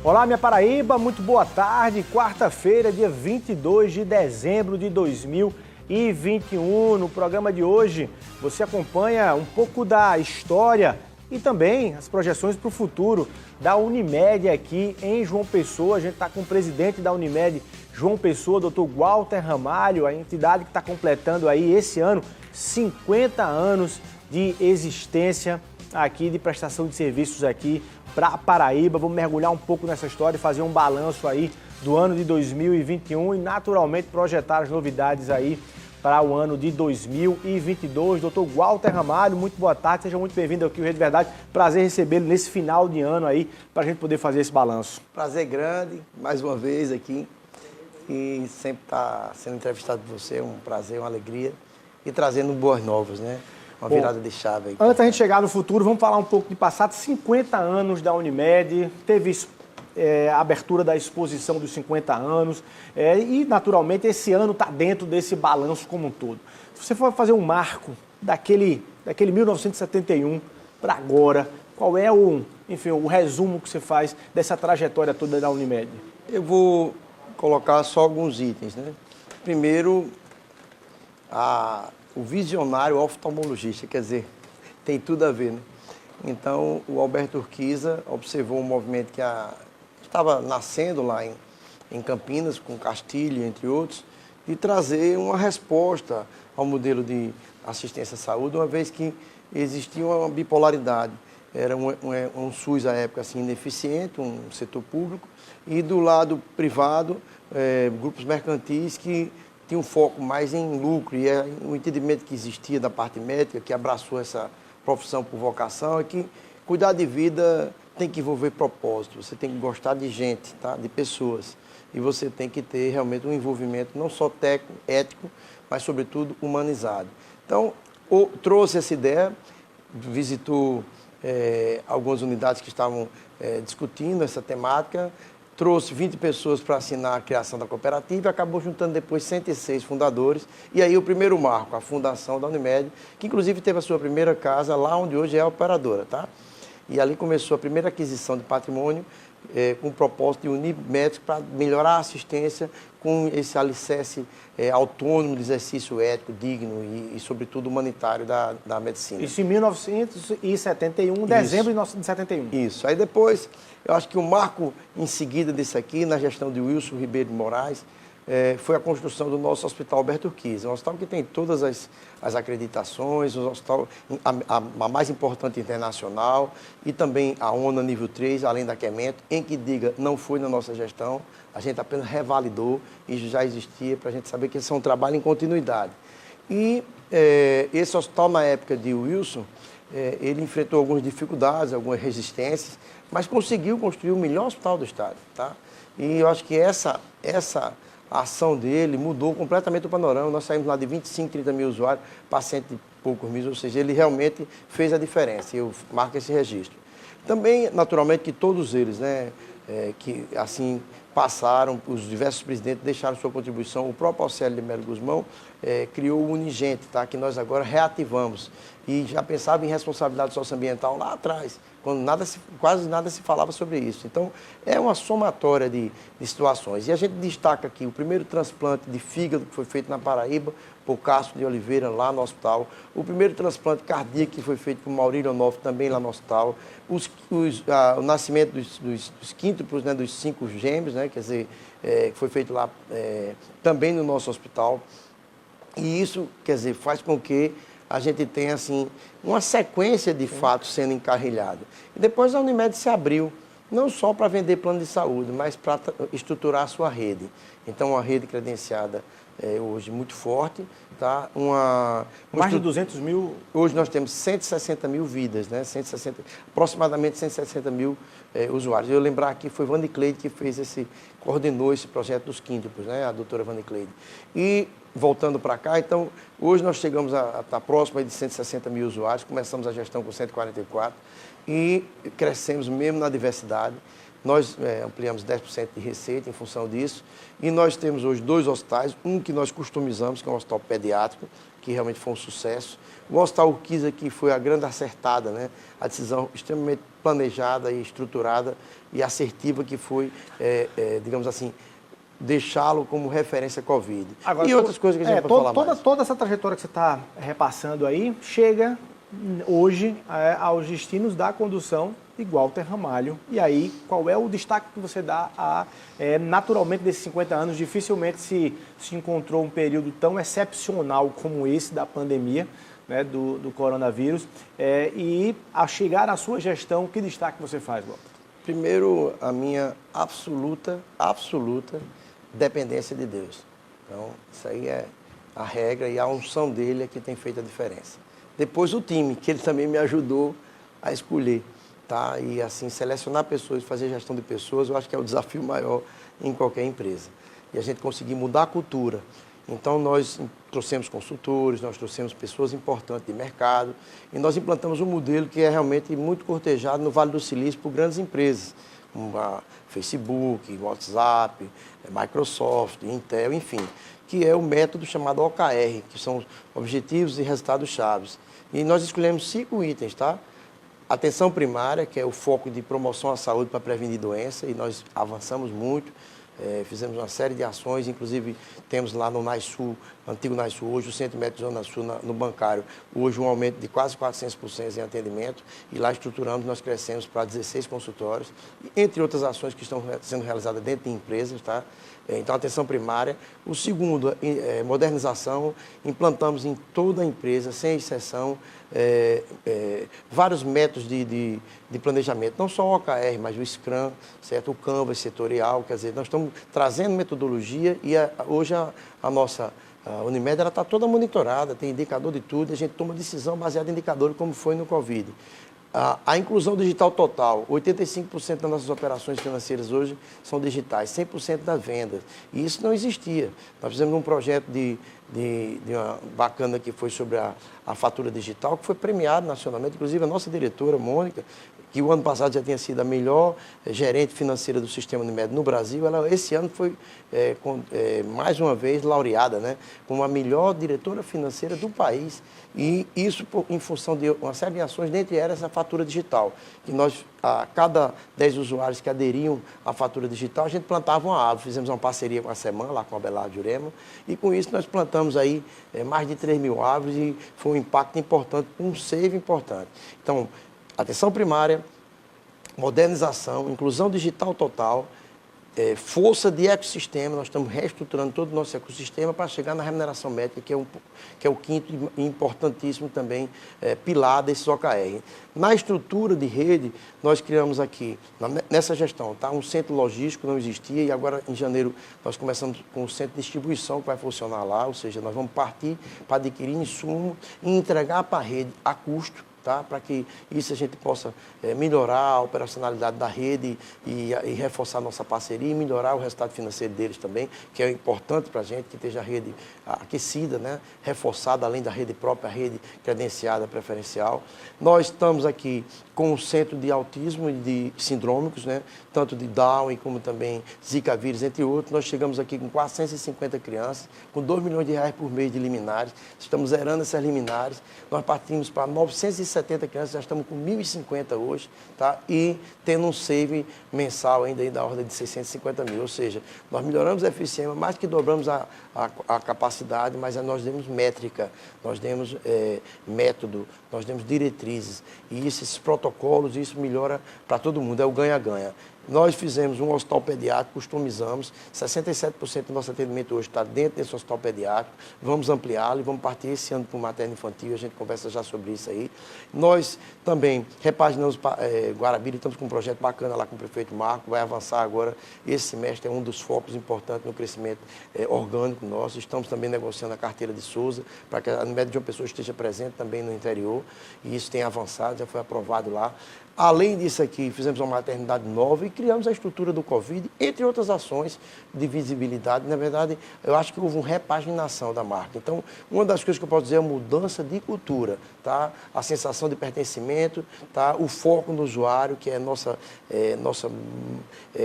Olá, minha Paraíba, muito boa tarde. Quarta-feira, dia 22 de dezembro de 2021. No programa de hoje, você acompanha um pouco da história e também as projeções para o futuro da Unimed aqui em João Pessoa. A gente está com o presidente da Unimed, João Pessoa, Dr. Walter Ramalho, a entidade que está completando aí esse ano 50 anos de existência aqui, de prestação de serviços aqui para Paraíba. Vamos mergulhar um pouco nessa história e fazer um balanço aí do ano de 2021 e naturalmente projetar as novidades aí para o ano de 2022. Dr. Walter Ramalho, muito boa tarde, seja muito bem-vindo aqui ao Rede Verdade. Prazer recebê-lo nesse final de ano aí para a gente poder fazer esse balanço. Prazer grande, mais uma vez aqui, e sempre estar sendo entrevistado por você, é um prazer, uma alegria, e trazendo boas novas, né? Uma virada de chave aí. Antes da gente chegar no futuro, vamos falar um pouco de passado. 50 anos da Unimed, teve a abertura da exposição dos 50 anos e, naturalmente, esse ano está dentro desse balanço como um todo. Se você for fazer um marco daquele 1971 para agora, qual é o resumo que você faz dessa trajetória toda da Unimed? Eu vou colocar só alguns itens, né? Primeiro, o visionário oftalmologista, quer dizer, tem tudo a ver, né? Então, o Alberto Urquiza observou um movimento que estava nascendo lá em Campinas, com Castilho, entre outros, de trazer uma resposta ao modelo de assistência à saúde, uma vez que existia uma bipolaridade. Era um SUS, à época, assim, ineficiente, um setor público, e do lado privado, grupos mercantis que tinha um foco mais em lucro, e o entendimento que existia da parte médica, que abraçou essa profissão por vocação, é que cuidar de vida tem que envolver propósito, você tem que gostar de gente, tá? De pessoas, e você tem que ter realmente um envolvimento não só técnico, ético, mas sobretudo humanizado. Então, trouxe essa ideia, visitou algumas unidades que estavam discutindo essa temática, trouxe 20 pessoas para assinar a criação da cooperativa e acabou juntando depois 106 fundadores. E aí o primeiro marco, a fundação da Unimed, que inclusive teve a sua primeira casa lá onde hoje é a operadora, tá? E ali começou a primeira aquisição de patrimônio com o propósito de unir médicos para melhorar a assistência com esse alicerce autônomo de exercício ético, digno e sobretudo, humanitário da medicina. Isso em 1971, dezembro de 1971. Isso. Aí depois, eu acho que o marco em seguida desse aqui, na gestão de Wilson Ribeiro de Moraes, foi a construção do nosso Hospital Alberto Urquiza, um hospital que tem todas as acreditações, um hospital a mais importante internacional e também a ONU nível 3, além da Quemento, em que diga, não foi na nossa gestão, a gente apenas revalidou e já existia para a gente saber que esse é um trabalho em continuidade. E esse hospital, na época de Wilson, ele enfrentou algumas dificuldades, algumas resistências, mas conseguiu construir o melhor hospital do estado, tá? E eu acho que essa a ação dele mudou completamente o panorama. Nós saímos lá de 25, 30 mil usuários para 100 e poucos mil, ou seja, ele realmente fez a diferença, e eu marco esse registro. Também, naturalmente, que todos eles, né, que assim passaram, os diversos presidentes deixaram sua contribuição. O próprio Alcélio de Melo Guzmão criou o Unigente, tá, que nós agora reativamos, e já pensava em responsabilidade socioambiental lá atrás, quando quase nada se falava sobre isso. Então, é uma somatória de situações. E a gente destaca aqui o primeiro transplante de fígado que foi feito na Paraíba, por Castro de Oliveira, lá no hospital. O primeiro transplante cardíaco que foi feito por Maurílio Onofre, também lá no hospital. O nascimento dos quíntuplos, né, dos 5 gêmeos, né, quer dizer, que foi feito lá também no nosso hospital. E isso, quer dizer, faz com que a gente tenha, assim, uma sequência de fatos sendo encarrilhada. E depois a Unimed se abriu, não só para vender plano de saúde, mas para estruturar a sua rede. Então, uma rede credenciada hoje muito forte, tá? Mais de 200 mil? Hoje nós temos 160 mil vidas, né? Aproximadamente 160 mil usuários. Eu lembrar que foi Vani Cleide que coordenou esse projeto dos quíntuplos, né? A doutora Vani Cleide. E voltando para cá, então, hoje nós chegamos a estar próximo de 160 mil usuários, começamos a gestão com 144 e crescemos mesmo na diversidade. nós ampliamos 10% de receita em função disso. E nós temos hoje 2 hospitais, um que nós customizamos, que é um hospital pediátrico, que realmente foi um sucesso. O Hospital Urquiza, que foi a grande acertada, né? A decisão extremamente planejada e estruturada e assertiva que foi, digamos assim, deixá-lo como referência Covid. Agora, e outras coisas que a gente pode falar mais. Toda essa trajetória que você está repassando aí chega hoje aos destinos da condução de Walter Ramalho. E aí, qual é o destaque que você dá naturalmente, desses 50 anos, dificilmente se encontrou um período tão excepcional como esse da pandemia, né, do coronavírus, e a chegar à sua gestão, que destaque você faz, Walter? Primeiro, a minha absoluta dependência de Deus. Então, isso aí é a regra e a unção dele é que tem feito a diferença. Depois o time, que ele também me ajudou a escolher, tá? E assim, selecionar pessoas, fazer gestão de pessoas, eu acho que é o desafio maior em qualquer empresa. E a gente conseguir mudar a cultura. Então, nós trouxemos consultores, nós trouxemos pessoas importantes de mercado e nós implantamos um modelo que é realmente muito cortejado no Vale do Silício por grandes empresas, como a Facebook, WhatsApp, Microsoft, Intel, enfim, que é o método chamado OKR, que são Objetivos e Resultados Chaves. E nós escolhemos 5 itens, tá? Atenção primária, que é o foco de promoção à saúde para prevenir doença, e nós avançamos muito. Fizemos uma série de ações, inclusive temos lá no NAISul, antigo NAISul, hoje o Centro Médico Zona Sul no bancário, hoje um aumento de quase 400% em atendimento, e lá estruturamos, nós crescemos para 16 consultórios, entre outras ações que estão sendo realizadas dentro de empresas, tá? Então, atenção primária. O segundo, modernização, implantamos em toda a empresa, sem exceção, vários métodos de planejamento, não só o OKR, mas o Scrum, certo? O Canvas setorial, quer dizer, nós estamos trazendo metodologia e hoje a nossa Unimed está toda monitorada, tem indicador de tudo, a gente toma decisão baseada em indicadores, como foi no Covid. A inclusão digital total, 85% das nossas operações financeiras hoje são digitais, 100% das vendas. E isso não existia. Nós fizemos um projeto de uma bacana que foi sobre a fatura digital, que foi premiado nacionalmente. Inclusive, a nossa diretora, Mônica, que o ano passado já tinha sido a melhor gerente financeira do sistema Unimed no Brasil, ela esse ano foi, mais uma vez, laureada, né, como a melhor diretora financeira do país. E isso em função de uma série de ações, dentre elas a fatura digital. Que nós, a cada 10 usuários que aderiam à fatura digital, a gente plantava uma árvore. Fizemos uma parceria com a Semana, lá com a Abelardo Jurema, e com isso nós plantamos aí mais de 3.000 árvores e foi um impacto importante, um save importante. Então, atenção primária, modernização, inclusão digital total, força de ecossistema, nós estamos reestruturando todo o nosso ecossistema para chegar na remuneração médica, que é o quinto e importantíssimo também pilar desses OKR. Na estrutura de rede, nós criamos aqui, nessa gestão, tá? Um centro logístico não existia e agora em janeiro nós começamos com o centro de distribuição que vai funcionar lá, ou seja, nós vamos partir para adquirir insumo e entregar para a rede a custo, tá? Para que isso a gente possa melhorar a operacionalidade da rede e reforçar a nossa parceria e melhorar o resultado financeiro deles também, que é importante para a gente, que esteja a rede aquecida, né? Reforçada, além da rede própria, a rede credenciada preferencial. Nós estamos aqui com o centro de autismo e de sindrômicos, né? Tanto de Down como também Zika vírus, entre outros. Nós chegamos aqui com 450 crianças, com R$ 2 milhões por mês de liminares. Estamos zerando essas liminares. Nós partimos para 970 crianças, já estamos com 1.050 hoje, tá? E tendo um save mensal ainda da ordem de 650 mil. Ou seja, nós melhoramos a eficiência, mais que dobramos a capacidade, mas nós demos métrica, nós demos método, nós demos diretrizes. E esses protocolos, isso melhora para todo mundo, é o ganha-ganha. Nós fizemos um hospital pediátrico, customizamos, 67% do nosso atendimento hoje está dentro desse hospital pediátrico, vamos ampliá-lo e vamos partir esse ano para o materno-infantil, a gente conversa já sobre isso aí. Nós também repaginamos Guarabira, estamos com um projeto bacana lá com o prefeito Marco, vai avançar agora, esse semestre é um dos focos importantes no crescimento orgânico nosso, estamos também negociando a carteira de Souza, para que a Unimed de uma pessoa esteja presente também no interior, e isso tem avançado, já foi aprovado lá. Além disso aqui, fizemos uma maternidade nova e criamos a estrutura do Covid, entre outras ações de visibilidade. Na verdade, eu acho que houve uma repaginação da marca. Então, uma das coisas que eu posso dizer é a mudança de cultura, tá? A sensação de pertencimento, tá? O foco no usuário, que é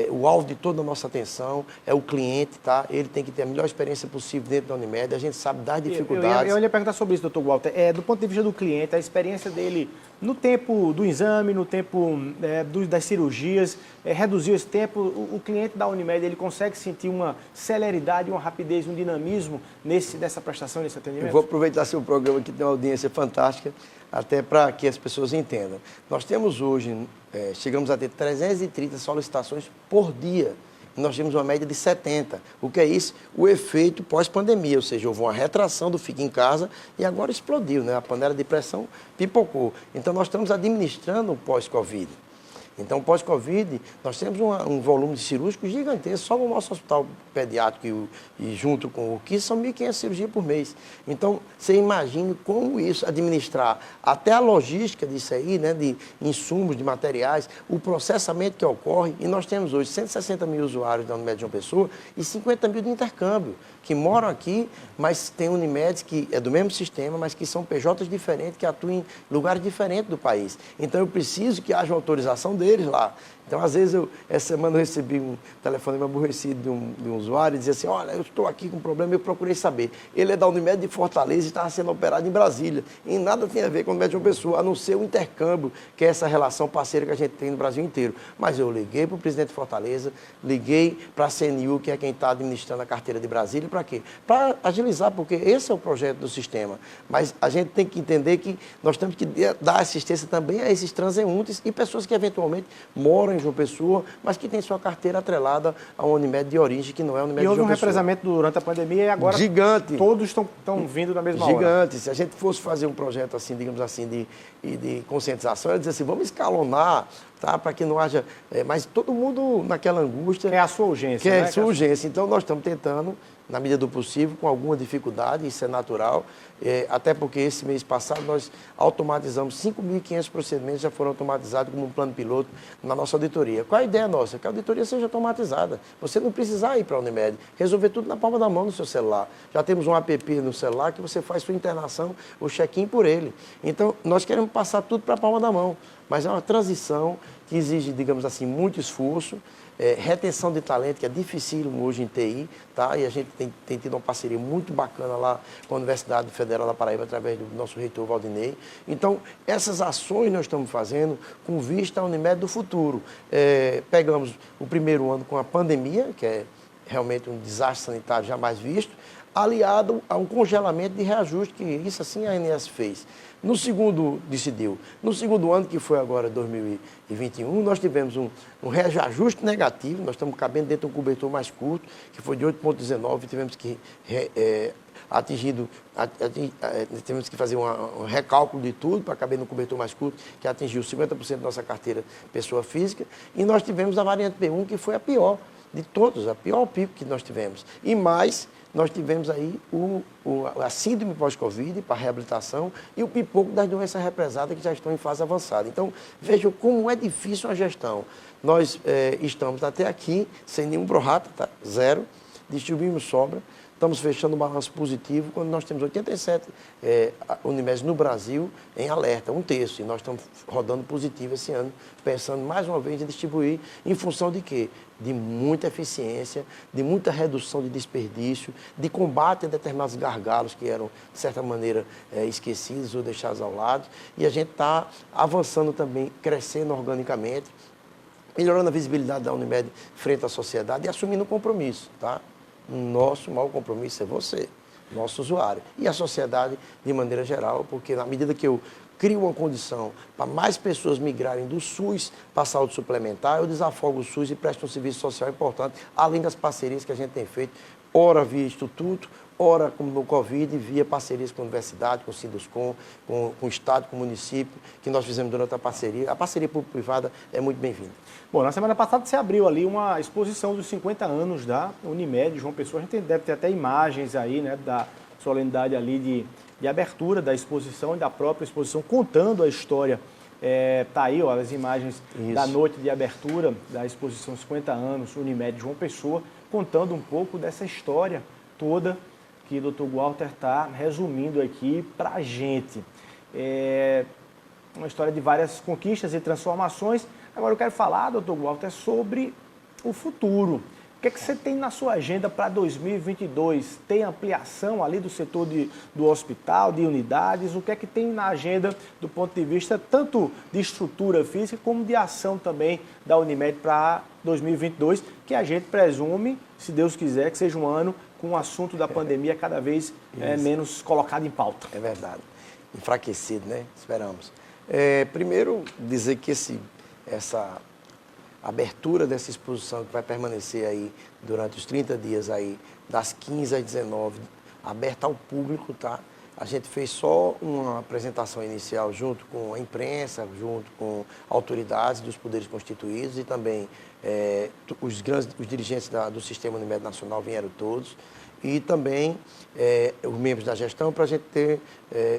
o alvo de toda a nossa atenção, é o cliente, tá? Ele tem que ter a melhor experiência possível dentro da Unimed, a gente sabe das dificuldades. Eu ia perguntar sobre isso, doutor Walter. Do ponto de vista do cliente, a experiência dele no tempo do exame, no tempo das cirurgias, reduziu esse tempo, o cliente da Unimed, ele consegue sentir uma celeridade, uma rapidez, um dinamismo nessa prestação, nesse atendimento? Eu vou aproveitar seu programa que tem uma audiência fantástica, até para que as pessoas entendam. Nós temos hoje, chegamos a ter 330 solicitações por dia. Nós temos uma média de 70. O que é isso? O efeito pós-pandemia, ou seja, houve uma retração do fique em casa e agora explodiu, né? A panela de pressão pipocou. Então, nós estamos administrando o pós-Covid. Então, pós-Covid, nós temos um volume de cirúrgicos gigantesco, só no nosso hospital pediátrico e junto com o KISS, são 1.500 cirurgias por mês. Então, você imagine como isso, administrar até a logística disso aí, né, de insumos, de materiais, o processamento que ocorre, e nós temos hoje 160 mil usuários da Unimed João Pessoa e 50 mil de intercâmbio, que moram aqui, mas tem Unimedes que é do mesmo sistema, mas que são PJs diferentes, que atuam em lugares diferentes do país. Então, eu preciso que haja uma autorização deles lá. Então, às vezes, essa semana eu recebi um telefonema aborrecido de um usuário e dizia assim, olha, eu estou aqui com um problema, eu procurei saber. Ele é da Unimed de Fortaleza e estava sendo operado em Brasília. E nada tem a ver com a Unimed de uma pessoa, a não ser o intercâmbio, que é essa relação parceira que a gente tem no Brasil inteiro. Mas eu liguei para o presidente de Fortaleza, liguei para a CNU, que é quem está administrando a carteira de Brasília, para quê? Para agilizar, porque esse é o projeto do sistema. Mas a gente tem que entender que nós temos que dar assistência também a esses transeuntes e pessoas que eventualmente moram em João Pessoa, mas que tem sua carteira atrelada a uma Unimed de origem, que não é a Unimed de João Pessoa. E houve um represamento durante a pandemia e agora gigante. Todos estão vindo na mesma hora. Gigante. Se a gente fosse fazer um projeto assim, digamos assim, de conscientização, eu ia dizer assim, vamos escalonar, tá, para que não haja... mas todo mundo naquela angústia... É a sua urgência, né? É a sua urgência. Então, nós estamos tentando, na medida do possível, com alguma dificuldade, isso é natural, até porque esse mês passado nós automatizamos 5.500 procedimentos, já foram automatizados como um plano piloto na nossa auditoria. Qual a ideia nossa? Que a auditoria seja automatizada. Você não precisar ir para a Unimed, resolver tudo na palma da mão no seu celular. Já temos um app no celular que você faz sua internação, o check-in por ele. Então, nós queremos passar tudo para a palma da mão, mas é uma transição que exige, digamos assim, muito esforço, retenção de talento, que é dificílimo hoje em TI, tá? E a gente tem tido uma parceria muito bacana lá com a Universidade Federal da Paraíba, através do nosso reitor Valdinei. Então, essas ações nós estamos fazendo com vista à Unimed do futuro. Pegamos o primeiro ano com a pandemia, que é realmente um desastre sanitário jamais visto, aliado a um congelamento de reajuste, que isso assim a ANS fez. No segundo ano, que foi agora 2021, nós tivemos um reajuste negativo, nós estamos cabendo dentro de um cobertor mais curto, que foi de 8,19, tivemos que temos que fazer um recálculo de tudo para caber no cobertor mais curto, que atingiu 50% da nossa carteira pessoa física, e nós tivemos a variante P1, que foi a pior de todos, a pior pico que nós tivemos. E mais, nós tivemos aí a síndrome pós-Covid para reabilitação e o pipoco das doenças represadas que já estão em fase avançada. Então, vejam como é difícil a gestão. Nós estamos até aqui sem nenhum prorata, tá? Zero, distribuímos sobra, estamos fechando um balanço positivo quando nós temos 87 Unimedes no Brasil em alerta, 1/3, e nós estamos rodando positivo esse ano, pensando mais uma vez em distribuir em função de quê? De muita eficiência, de muita redução de desperdício, de combate a determinados gargalos que eram, de certa maneira, esquecidos ou deixados ao lado, e a gente está avançando também, crescendo organicamente, melhorando a visibilidade da Unimed frente à sociedade e assumindo um compromisso, tá? Nosso maior compromisso é você, nosso usuário, e a sociedade de maneira geral, porque na medida que eu crio uma condição para mais pessoas migrarem do SUS para a saúde suplementar, eu desafogo o SUS e presto um serviço social importante, além das parcerias que a gente tem feito, ora via Instituto, ora como no Covid, via parcerias com a universidade, com o Sinduscom, com o Estado, com o município, que nós fizemos durante a parceria. A parceria público-privada é muito bem-vinda. Bom, na semana passada você abriu ali uma exposição dos 50 anos da Unimed João Pessoa. A gente deve ter até imagens aí, né, da solenidade ali de abertura da exposição e da própria exposição, contando a história Tá aí, ó, as imagens Isso. da noite de abertura da exposição 50 anos Unimed João Pessoa, contando um pouco dessa história toda que o Dr. Walter está resumindo aqui para a gente. Uma história de várias conquistas e transformações. Agora eu quero falar, Dr. Walter, sobre o futuro. O que é que você tem na sua agenda para 2022? Tem ampliação ali do setor do hospital, de unidades? O que é que tem na agenda do ponto de vista tanto de estrutura física como de ação também da Unimed para 2022, que a gente presume, se Deus quiser, que seja um ano com o assunto da pandemia cada vez menos colocado em pauta. É verdade. Enfraquecido, né? Esperamos. Primeiro, dizer que essa abertura dessa exposição, que vai permanecer aí durante os 30 dias aí, das 15 às 19, aberta ao público, tá? A gente fez só uma apresentação inicial junto com a imprensa, junto com autoridades dos poderes constituídos e também os dirigentes do Sistema Unimed Nacional vieram todos e também os membros da gestão para a gente ter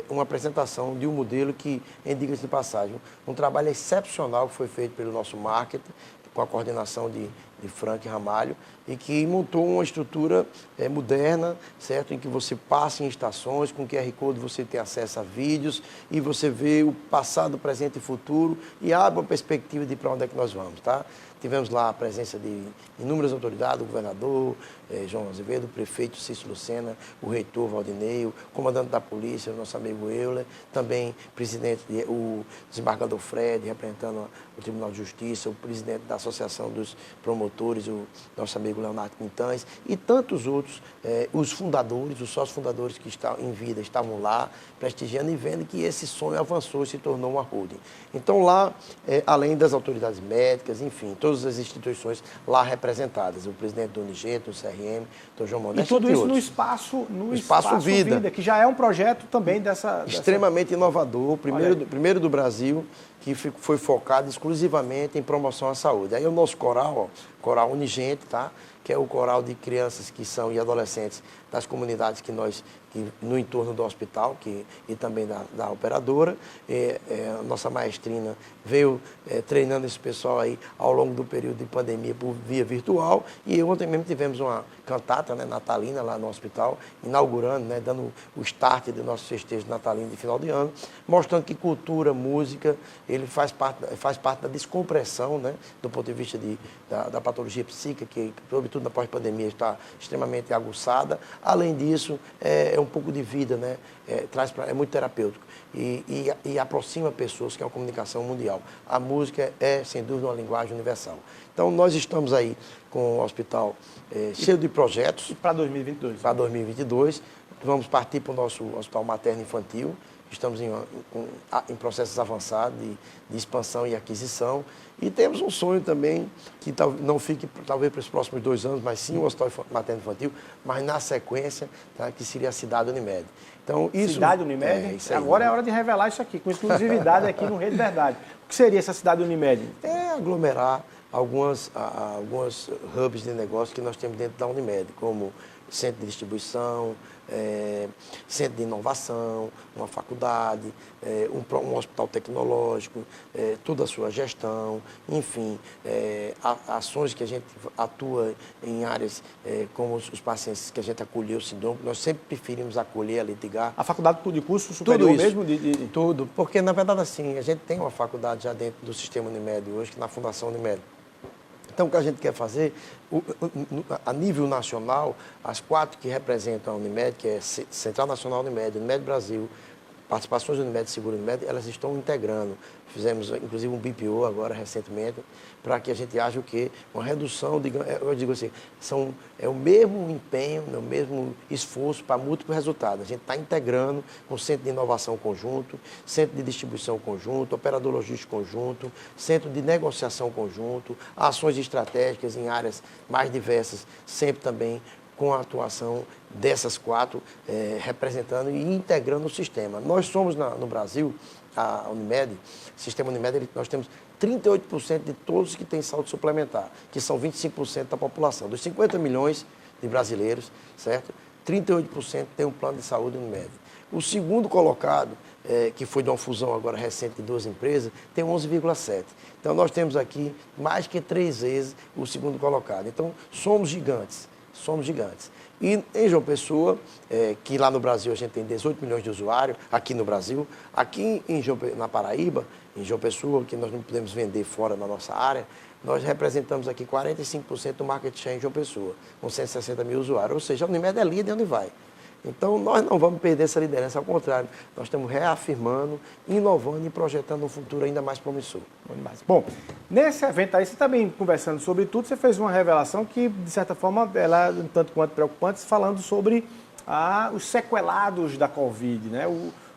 uma apresentação de um modelo que, em diga-se de passagem, um trabalho excepcional que foi feito pelo nosso marketing, com a coordenação de Frank Ramalho, e que montou uma estrutura moderna, certo? Em que você passa em estações, com QR Code você tem acesso a vídeos e você vê o passado, presente e futuro e abre uma perspectiva de para onde é que nós vamos, tá? Tivemos lá a presença de inúmeras autoridades, o governador João Azevedo, o prefeito Cícero Lucena, o reitor Valdinei, o comandante da polícia, o nosso amigo Euler, também o desembargador Fred, representando o Tribunal de Justiça, o presidente da Associação dos Promotores, o nosso amigo Leonardo Quintães, e tantos outros, os fundadores, os sócios fundadores que estão em vida, estavam lá, prestigiando e vendo que esse sonho avançou e se tornou uma holding. Então lá, além das autoridades médicas, enfim, todas as instituições lá representadas, o presidente do Unigento, do CRM, do João Modesto, e tudo isso no Espaço Vida, que já é um projeto também extremamente inovador, o primeiro do Brasil, que foi focado exclusivamente em promoção à saúde. Aí o nosso coral, Coral Unigente, tá? Que é o coral de crianças que são e adolescentes das comunidades no entorno do hospital e também da operadora. A nossa maestrina veio treinando esse pessoal aí ao longo do período de pandemia por via virtual. E ontem mesmo tivemos uma cantata, né, natalina lá no hospital, inaugurando, né, dando o start do nosso festejo natalino de final de ano, mostrando que cultura, música, ele faz parte da descompressão, né, do ponto de vista da patologia psíquica, que sobretudo na pós-pandemia está extremamente aguçada. Além disso, é um pouco de vida, né? É muito terapêutico e aproxima pessoas, que é uma comunicação mundial. A música é, sem dúvida, uma linguagem universal. Então, nós estamos aí com o hospital cheio de projetos. E para 2022? Para 2022. Vamos partir para o nosso hospital materno-infantil. Estamos em processos avançados de expansão e aquisição. E temos um sonho também, que não fique talvez para os próximos 2 anos, mas sim o Hospital Materno-Infantil, mas na sequência, tá, que seria a Cidade Unimed. Então, Cidade Unimed? Agora é hora de revelar isso aqui, com exclusividade aqui no Rede Verdade. O que seria essa Cidade Unimed? É aglomerar algumas hubs de negócio que nós temos dentro da Unimed, como centro de distribuição, centro de inovação, uma faculdade, um hospital tecnológico, toda a sua gestão, enfim, ações que a gente atua em áreas como os pacientes que a gente acolheu, síndrome, nós sempre preferimos acolher, litigar. A faculdade de curso superior tudo isso, mesmo? Tudo, porque na verdade assim, a gente tem uma faculdade já dentro do sistema Unimed hoje, que na Fundação Unimed. Então, o que a gente quer fazer, a nível nacional, as 4 que representam a Unimed, que é Central Nacional Unimed, Unimed Brasil, participações da Unimed, Seguro Unimed, elas estão integrando. Fizemos, inclusive, um BPO agora, recentemente, para que a gente haja o quê? Uma redução, eu digo assim, é o mesmo empenho, o mesmo esforço para múltiplos resultados. A gente está integrando com centro de inovação conjunto, centro de distribuição conjunto, operador logístico conjunto, centro de negociação conjunto, ações estratégicas em áreas mais diversas, sempre também com a atuação dessas 4, representando e integrando o sistema. Nós somos, no Brasil, a Unimed, Sistema Unimed, nós temos 38% de todos que têm saúde suplementar, que são 25% da população. Dos 50 milhões de brasileiros, certo? 38% tem um plano de saúde Unimed. O segundo colocado, que foi de uma fusão agora recente de 2 empresas, tem 11,7. Então, nós temos aqui mais que 3 vezes o segundo colocado. Então, somos gigantes. E em João Pessoa, que lá no Brasil a gente tem 18 milhões de usuários, aqui no Brasil, aqui na Paraíba, em João Pessoa, que nós não podemos vender fora na nossa área, nós representamos aqui 45% do market share em João Pessoa, com 160 mil usuários. Ou seja, a Unimed é líder onde vai. Então, nós não vamos perder essa liderança, ao contrário, nós estamos reafirmando, inovando e projetando um futuro ainda mais promissor. Bom, nesse evento aí, você também conversando sobre tudo, você fez uma revelação que, de certa forma, ela é um tanto quanto preocupante, falando sobre os sequelados da Covid, né?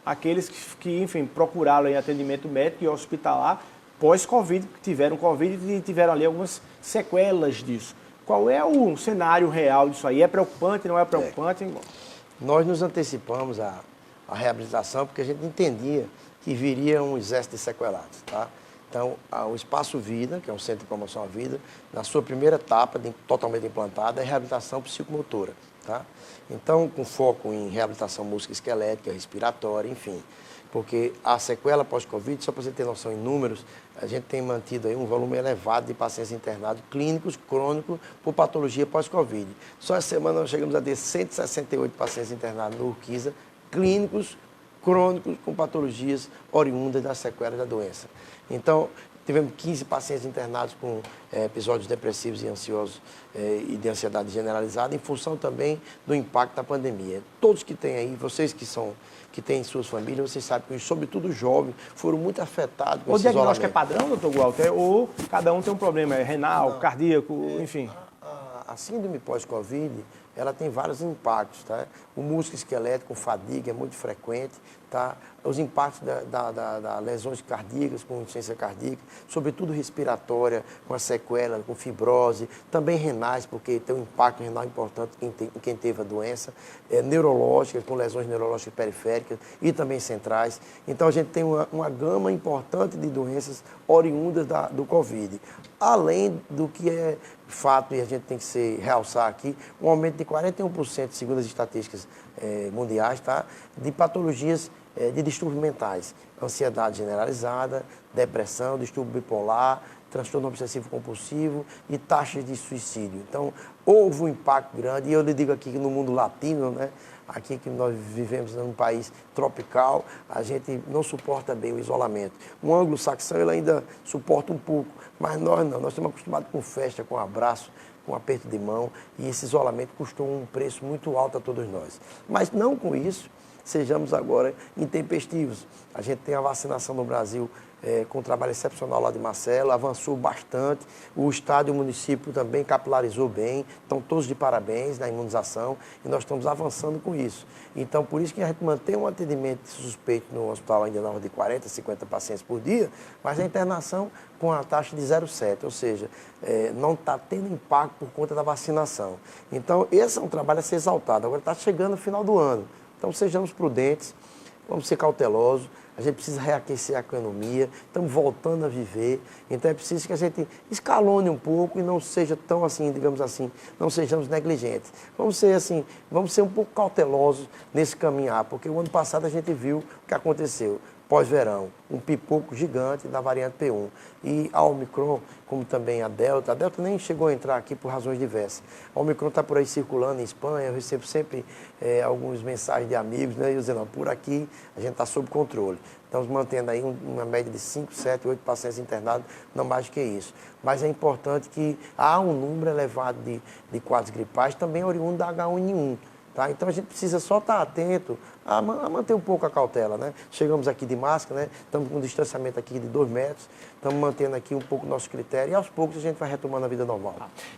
Aqueles que, enfim, procuraram em atendimento médico e hospitalar pós-Covid, que tiveram Covid e tiveram ali algumas sequelas disso. Qual é o cenário real disso aí? É preocupante, não é preocupante? Nós nos antecipamos à reabilitação porque a gente entendia que viria um exército de sequelados, tá? Então, o Espaço Vida, que é um centro de promoção à vida, na sua primeira etapa, totalmente implantada, é reabilitação psicomotora, tá? Então, com foco em reabilitação musculoesquelética, respiratória, enfim. Porque a sequela pós-Covid, só para você ter noção em números, a gente tem mantido aí um volume elevado de pacientes internados clínicos, crônicos, por patologia pós-Covid. Só essa semana nós chegamos a ter 168 pacientes internados no Urquiza, clínicos, crônicos, com patologias oriundas das sequelas da doença. Então, tivemos 15 pacientes internados com episódios depressivos e ansiosos e de ansiedade generalizada, em função também do impacto da pandemia. Todos que têm aí, vocês que têm suas famílias, vocês sabem que, sobretudo os jovens, foram muito afetados com esse isolamento. O diagnóstico é padrão, doutor Walter? Ou cada um tem um problema, renal, cardíaco, enfim? A síndrome pós-Covid, ela tem vários impactos, tá? O músculo esquelético, fadiga, é muito frequente, tá? Os impactos da lesões cardíacas, com insuficiência cardíaca, sobretudo respiratória, com a sequela, com fibrose, também renais, porque tem um impacto renal importante em quem teve a doença, neurológica, com lesões neurológicas periféricas e também centrais. Então, a gente tem uma gama importante de doenças oriundas do Covid. Além do que é fato, e a gente tem que realçar aqui, um aumento de 41%, segundo as estatísticas mundiais, tá? De patologias de distúrbios mentais, ansiedade generalizada, depressão, distúrbio bipolar, transtorno obsessivo compulsivo e taxas de suicídio. Então, houve um impacto grande, e eu lhe digo aqui que no mundo latino, né, aqui que nós vivemos num país tropical, a gente não suporta bem o isolamento. O anglo-saxão ele ainda suporta um pouco, mas nós não, nós estamos acostumados com festa, com abraço, com aperto de mão, e esse isolamento custou um preço muito alto a todos nós. Mas não com isso, sejamos agora intempestivos. A gente tem a vacinação no Brasil com um trabalho excepcional lá de Marcelo, avançou bastante, o Estado e o município também capilarizou bem, estão todos de parabéns na imunização e nós estamos avançando com isso. Então, por isso que a gente mantém um atendimento suspeito no hospital ainda na ordem de 40, 50 pacientes por dia, mas a internação com a taxa de 0,7, ou seja, não está tendo impacto por conta da vacinação. Então, esse é um trabalho a ser exaltado. Agora está chegando o final do ano, então sejamos prudentes, vamos ser cautelosos. A gente precisa reaquecer a economia, estamos voltando a viver, então é preciso que a gente escalone um pouco e não seja tão assim, digamos assim, não sejamos negligentes. Vamos ser assim, vamos ser um pouco cautelosos nesse caminhar, porque o ano passado a gente viu o que aconteceu. Pós-verão, um pipoco gigante da variante P1. E a Omicron, como também a Delta nem chegou a entrar aqui por razões diversas. A Omicron está por aí circulando em Espanha, eu recebo sempre algumas mensagens de amigos, né, dizendo, por aqui a gente está sob controle. Estamos mantendo aí uma média de 5, 7, 8 pacientes internados, não mais do que isso. Mas é importante que há um número elevado de quadros gripais, também oriundo da H1N1. Tá? Então, a gente precisa só estar atento a manter um pouco a cautela, né? Chegamos aqui de máscara, né? Estamos com um distanciamento aqui de 2 metros, estamos mantendo aqui um pouco o nosso critério e aos poucos a gente vai retomando a vida normal.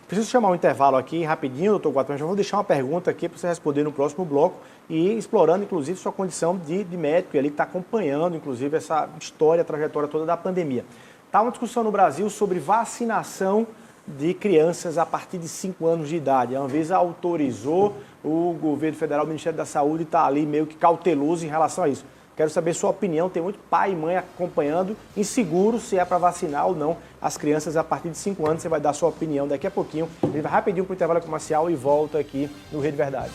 Preciso chamar um intervalo aqui rapidinho, doutor Guatão, já vou deixar uma pergunta aqui para você responder no próximo bloco e explorando, inclusive, sua condição de médico e ali que está acompanhando, inclusive, essa história, a trajetória toda da pandemia. Está uma discussão no Brasil sobre vacinação de crianças a partir de 5 anos de idade. A Anvisa autorizou, o governo federal, o Ministério da Saúde está ali meio que cauteloso em relação a isso. Quero saber sua opinião, tem muito pai e mãe acompanhando, inseguro se é para vacinar ou não as crianças a partir de 5 anos. Você vai dar sua opinião daqui a pouquinho. A gente vai rapidinho para o intervalo comercial e volta aqui no Rede Verdade.